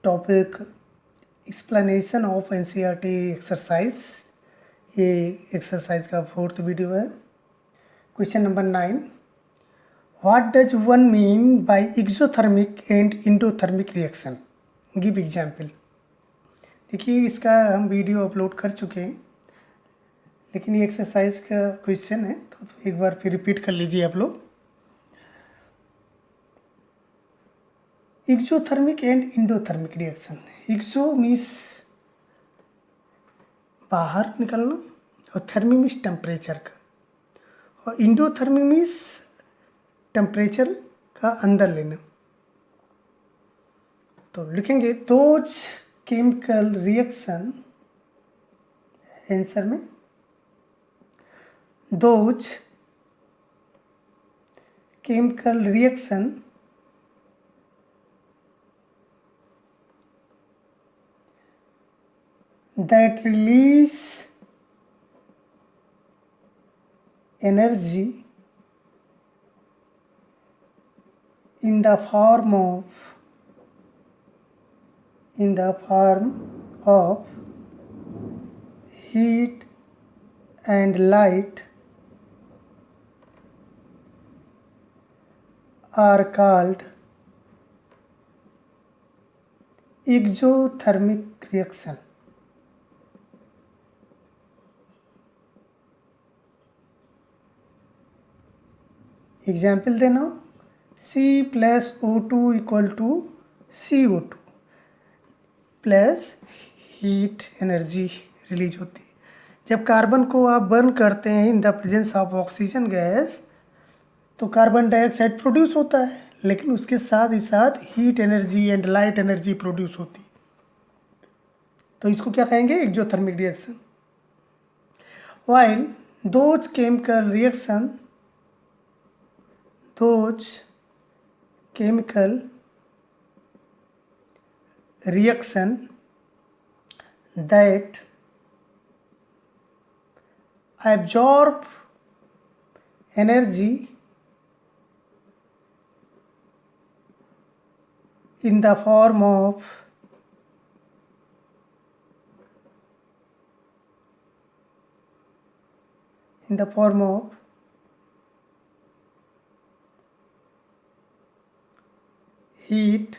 Topic explanation of NCERT exercise. ये exercise का 4th video है। Question number 9, what does one mean by exothermic and endothermic reaction, give example. देखिए, इसका हम video upload कर चुके हैं, लेकिन ये एक्सरसाइज का क्वेश्चन है तो एक बार फिर रिपीट कर लीजिए आप लोग। Exothermic and endothermic reaction. Exo means बाहर निकलना और थर्मी मीन्स टेम्परेचर का, और इंडोथर्मिक मीन्स टेम्परेचर का अंदर लेना। तो लिखेंगे दोज केमिकल रिएक्शन, आंसर में those chemical reaction that release energy in the form of heat and light are called exothermic reaction। Example देना, C+O2 equal to CO2 plus heat energy release होती है। जब कार्बन को आप burn करते हैं in the presence of oxygen gas, तो carbon dioxide produce होता है, लेकिन उसके साथ ही साथ heat energy and light energy produce होती है। तो इसको क्या कहेंगे? Exothermic reaction. While those chemical reaction that absorb energy in the form of heat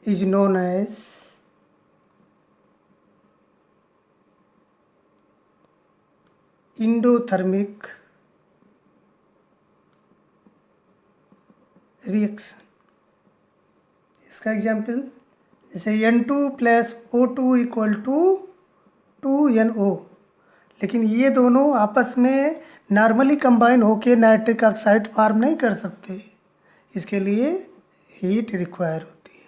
is known as endothermic reaction. इसका एग्जाम्पल जैसे N2 plus O2 equal to 2NO, लेकिन ये दोनों आपस में नॉर्मली कंबाइन होकर नाइट्रिक ऑक्साइड फॉर्म नहीं कर सकते, इसके लिए हीट रिक्वायर होती है।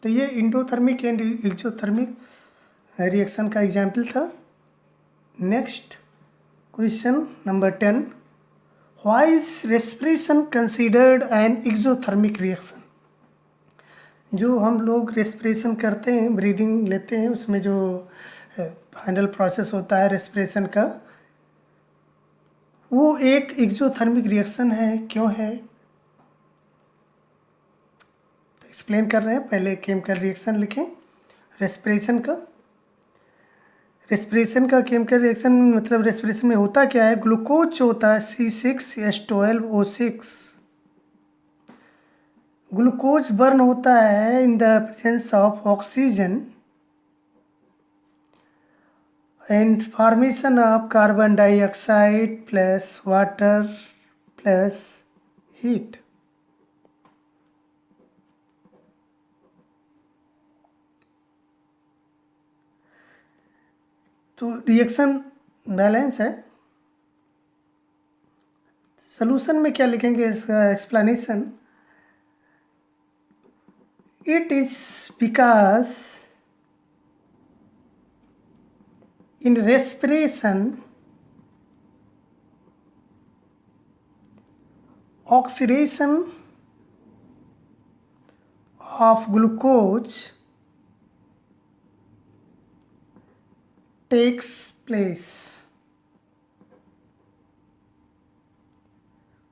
तो ये इंडोथर्मिक एंड एक्सोथर्मिक रिएक्शन का एग्जाम्पल था। Next question number 10, why is respiration considered an exothermic reaction. जो हम लोग रेस्पिरेशन करते हैं, ब्रीदिंग लेते हैं, उसमें जो फाइनल प्रोसेस होता है रेस्पिरेशन का, वो एक एक्सोथर्मिक रिएक्शन है। क्यों है तो एक्सप्लेन कर रहे हैं। पहले केमिकल रिएक्शन लिखें। रेस्पिरेशन का केमिकल रिएक्शन मतलब रेस्पिरेशन में होता क्या है? ग्लूकोज जो होता है C6H12O6, ग्लूकोज बर्न होता है इन the presence of oxygen and formation of carbon dioxide plus water plus heat. तो रिएक्शन बैलेंस है। सॉल्यूशन में क्या लिखेंगे? इसका explanation, it is because in respiration oxidation of glucose takes place,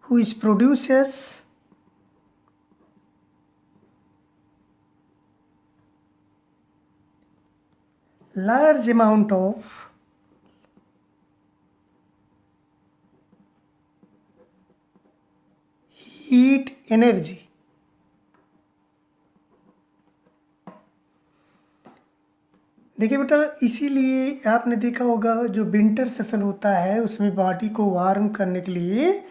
which produces large amount of heat energy. देखिए बेटा, इसीलिए आपने देखा होगा जो विंटर सेशन होता है उसमें बॉडी को वार्म करने के लिए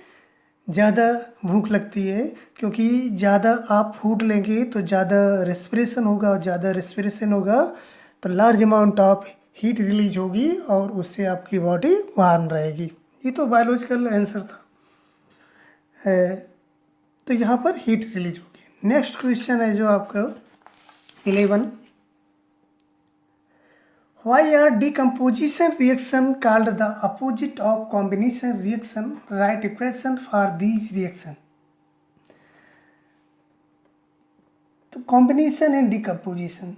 ज़्यादा भूख लगती है, क्योंकि ज़्यादा आप फूड लेंगे तो ज़्यादा रेस्पिरेशन होगा, और ज़्यादा रेस्पिरेशन होगा तो large amount of heat release होगी और उससे आपकी बॉडी वार्म रहेगी। ये तो बायोलॉजिकल आंसर था। तो यहाँ पर हीट रिलीज होगी। नेक्स्ट क्वेश्चन है जो आपका 11, Why are decomposition reaction called the opposite of combination reaction? Write equation for these reaction. तो कॉम्बिनेशन एंड डिकम्पोजिशन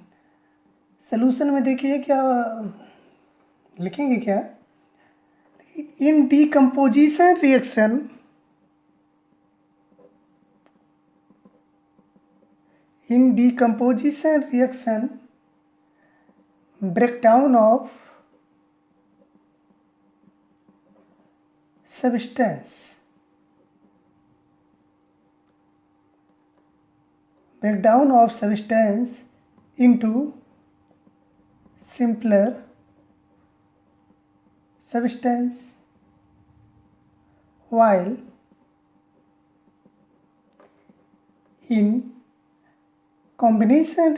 सोल्यूशन में देखिए क्या लिखेंगे, क्या इन decomposition reaction breakdown of substance into simpler substance, while in combination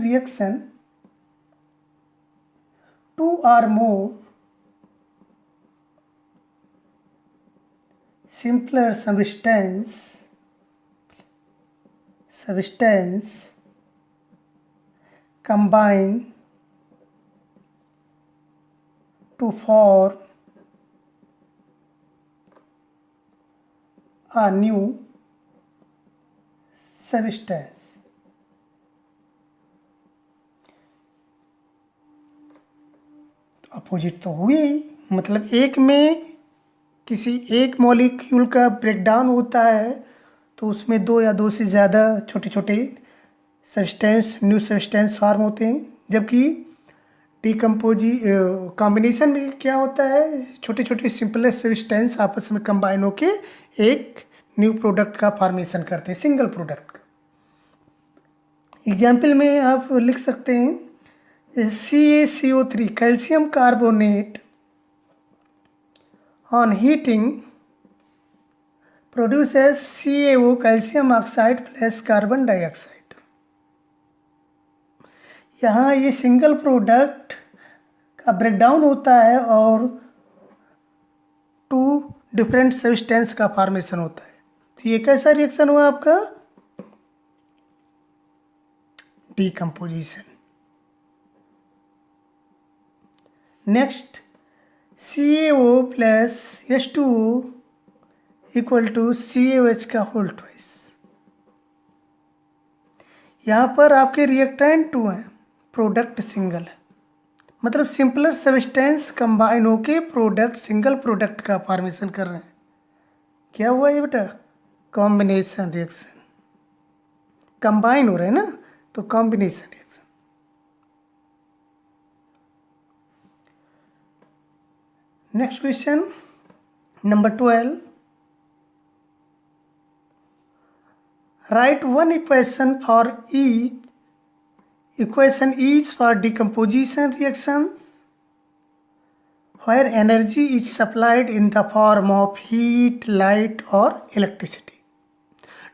reaction two or more simpler substance combine to form a new substance. Opposite तो हुए ही, मतलब एक में किसी एक मॉलिक्यूल का ब्रेकडाउन होता है तो उसमें दो या दो से ज़्यादा छोटे छोटे न्यू सब्सटेंस फॉर्म होते हैं, जबकि कॉम्बिनेशन में क्या होता है, छोटे छोटे सिंपलेस्ट सब्सटेंस आपस में कंबाइन होके एक न्यू प्रोडक्ट का फॉर्मेशन करते हैं, सिंगल प्रोडक्ट का। एग्जाम्पल में आप लिख सकते हैं CaCO3 calcium carbonate on heating produces CaO calcium oxide plus carbon dioxide. यहाँ ये सिंगल प्रोडक्ट का ब्रेकडाउन होता है और टू डिफरेंट सब्सटेंस का फॉर्मेशन होता है। तो ये कैसा रिएक्शन हुआ आपका, decomposition. Next CaO plus H2O equal to CaOH का होल ट्वाइस। यहाँ पर आपके रिएक्टेंट 2 हैं, प्रोडक्ट सिंगल है, मतलब सिंपलर सब्सटेंस कंबाइन होके प्रोडक्ट सिंगल प्रोडक्ट का फॉर्मेशन कर रहे हैं। क्या हुआ ये बेटा, कॉम्बिनेशन रिएक्शन, कंबाइन हो रहे हैं ना, तो combination reaction. Next question number 12, right one equation for decomposition reactions where energy is supplied in the form of heat, light or electricity.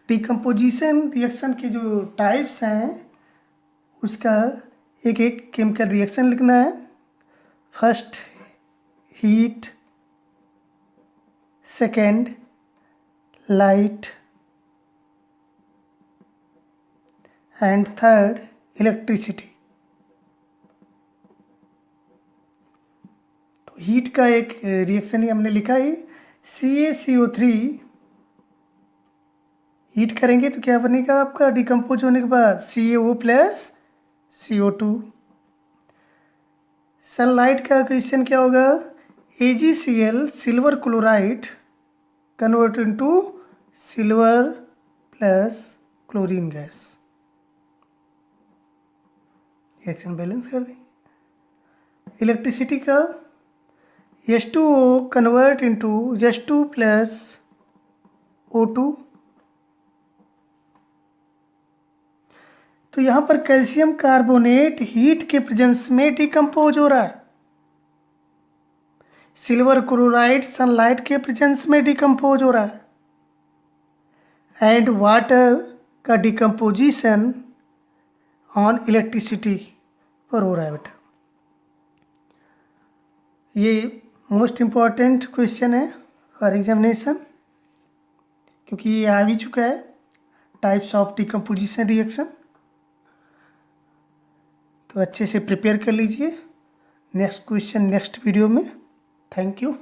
Decomposition reaction के जो टाइप्स हैं उसका एक एक केमिकल रिएक्शन लिखना है। First heat, second light and third electricity. तो heat का एक रिएक्शन ही हमने लिखा है, CaCO3 हीट करेंगे तो क्या बनेगा आपका डिकम्पोज होने के बाद, CaO प्लस CO2। सनलाइट का क्वेश्चन क्या होगा, AgCl silver chloride convert into silver plus chlorine gas. Reaction balance कर देंगे। इलेक्ट्रिसिटी का H2O convert into H2 plus O2। तो यहाँ पर कैल्शियम कार्बोनेट हीट के प्रेजेंस में डिकम्पोज हो रहा है। सिल्वर क्लोराइड सनलाइट के प्रेजेंस में डिकम्पोज हो रहा है। एंड वाटर का डिकम्पोजिशन ऑन इलेक्ट्रिसिटी पर हो रहा है बेटा। ये मोस्ट इम्पॉर्टेंट क्वेश्चन है फॉर एग्जामिनेशन, क्योंकि ये आ भी चुका है, टाइप्स ऑफ डिकम्पोजिशन रिएक्शन। तो अच्छे से प्रिपेयर कर लीजिए नेक्स्ट क्वेश्चन नेक्स्ट वीडियो में। Thank you.